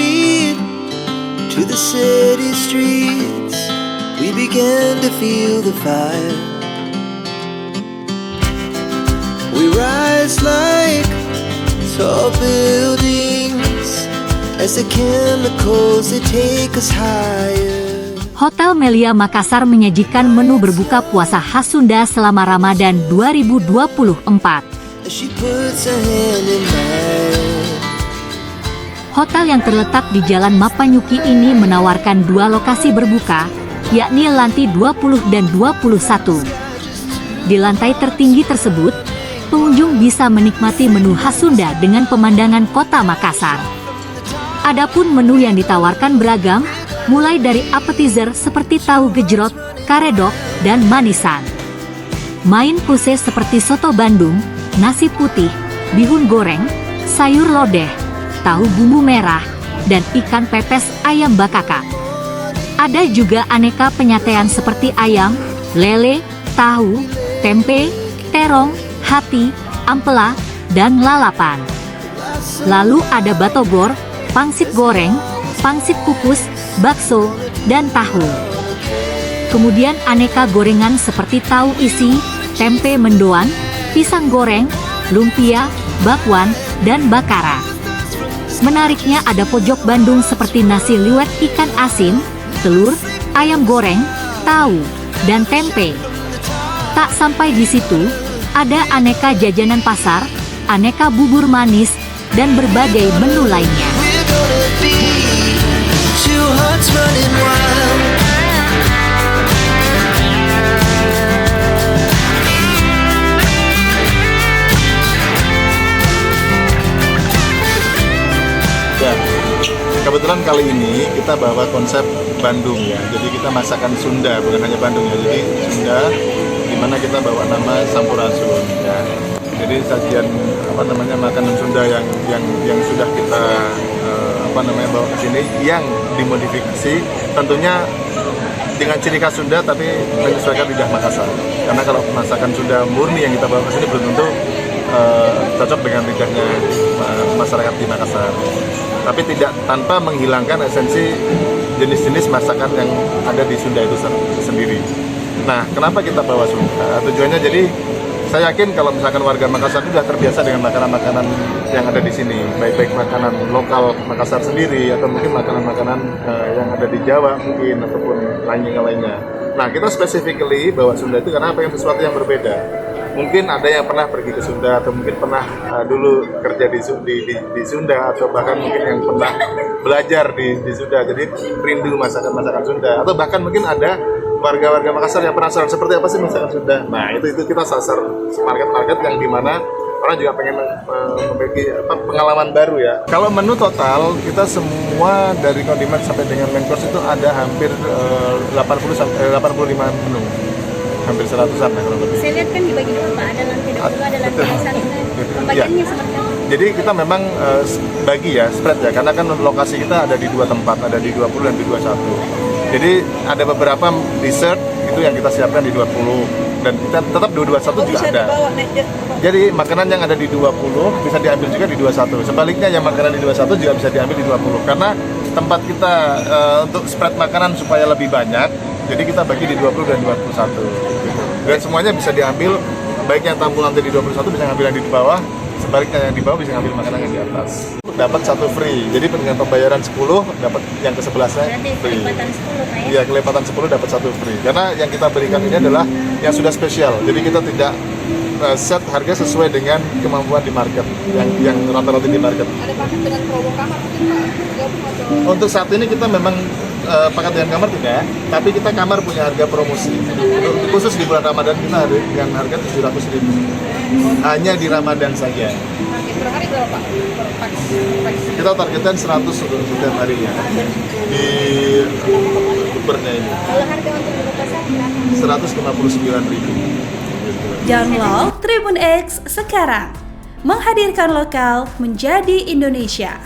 street to the city streets, we began to feel the fire. We rise like tall buildings as the chemicals they take us higher. Hotel Melia Makassar menyajikan menu berbuka puasa khas Sunda selama Ramadan 2024. She puts her hand in mine. Hotel yang terletak di Jalan Mapanyuki ini menawarkan dua lokasi berbuka, yakni lantai 20 dan 21. Di lantai tertinggi tersebut, pengunjung bisa menikmati menu khas Sunda dengan pemandangan kota Makassar. Adapun menu yang ditawarkan beragam, mulai dari appetizer seperti tahu gejrot, karedok, dan manisan. Main khusus seperti soto Bandung, nasi putih, bihun goreng, sayur lodeh, tahu bumbu merah, dan ikan pepes ayam bakaka. Ada juga aneka penyatean seperti ayam, lele, tahu, tempe, terong, hati, ampela, dan lalapan. Lalu ada batogor, pangsit goreng, pangsit kukus, bakso, dan tahu. Kemudian aneka gorengan seperti tahu isi, tempe mendoan, pisang goreng, lumpia, bakwan, dan bakara. Menariknya ada pojok Bandung seperti nasi liwet ikan asin, telur, ayam goreng, tahu, dan tempe. Tak sampai di situ, ada aneka jajanan pasar, aneka bubur manis, dan berbagai menu lainnya. Kebetulan kali ini kita bawa konsep Bandung ya, jadi kita masakan Sunda, bukan hanya Bandung ya, jadi Sunda, dimana kita bawa nama Sampurasun ya. Jadi sajian makanan Sunda yang sudah kita bawa ke sini, yang dimodifikasi tentunya dengan ciri khas Sunda tapi menyesuaikan lidah Makassar. Karena kalau masakan Sunda murni yang kita bawa ke sini belum tentu cocok dengan lidahnya masyarakat di Makassar. Tapi tidak tanpa menghilangkan esensi jenis-jenis masakan yang ada di Sunda itu sendiri. Nah, kenapa kita bawa Sunda? Tujuannya jadi saya yakin kalau misalkan warga Makassar sudah terbiasa dengan makanan-makanan yang ada di sini, baik makanan lokal Makassar sendiri atau mungkin makanan-makanan yang ada di Jawa mungkin ataupun lainnya. Nah, kita specifically bawa Sunda itu karena pengen sesuatu yang berbeda. Mungkin ada yang pernah pergi ke Sunda atau mungkin pernah dulu kerja di Sunda atau bahkan mungkin yang pernah belajar di Sunda, jadi rindu masakan-masakan Sunda, atau bahkan mungkin ada warga-warga Makassar yang penasaran seperti apa sih masakan Sunda. Nah, itu kita sasar market yang dimana orang juga pengen memiliki pengalaman baru ya. Kalau menu total kita semua dari kondimen sampai dengan main course itu ada hampir 85 menu. Hampir 100-an ya kalau lebih. Saya lihat kan dibagi dua Pak, ada lantai 20, ada lantai 1. Pembagiannya ya. seperti apa? Jadi kita memang bagi ya, spread ya, karena kan lokasi kita ada di dua tempat, ada di 20 dan di 21. Jadi ada beberapa dessert itu yang kita siapkan di 20 dan kita tetap di 21 juga ada. Jadi makanan yang ada di 20 bisa diambil juga di 21. Sebaliknya yang makanan di 21 juga bisa diambil di 20. Karena tempat kita untuk spread makanan supaya lebih banyak, jadi kita bagi di 20 dan 21 gitu. Dan semuanya bisa diambil, baik yang tamu lantai di 21 bisa ngambil yang di bawah, sebaliknya yang di bawah bisa ngambil makanan yang di atas. Dapat satu free, jadi dengan pembayaran 10 dapat yang ke 11-nya free. Kelipatan 10 Pak ya? Iya, kelipatan 10 dapat satu free. Karena yang kita berikan ini adalah yang sudah spesial, jadi kita tidak set harga sesuai dengan kemampuan di market, yang rata-rata di market. Ada paket dengan promo kamar mungkin Pak? Untuk saat ini kita memang paket dengan kamar tidak, tapi kita kamar punya harga promosi. Khusus di bulan Ramadan kita ada yang harga 700.000. Hanya di Ramadan saja. Per hari berapa Pak? Kita targetkan 100 setiap harinya di Ubernya ini. Kalau harga untuk buka pasar berapa? 159.000. Download Tribun X sekarang, menghadirkan lokal menjadi Indonesia.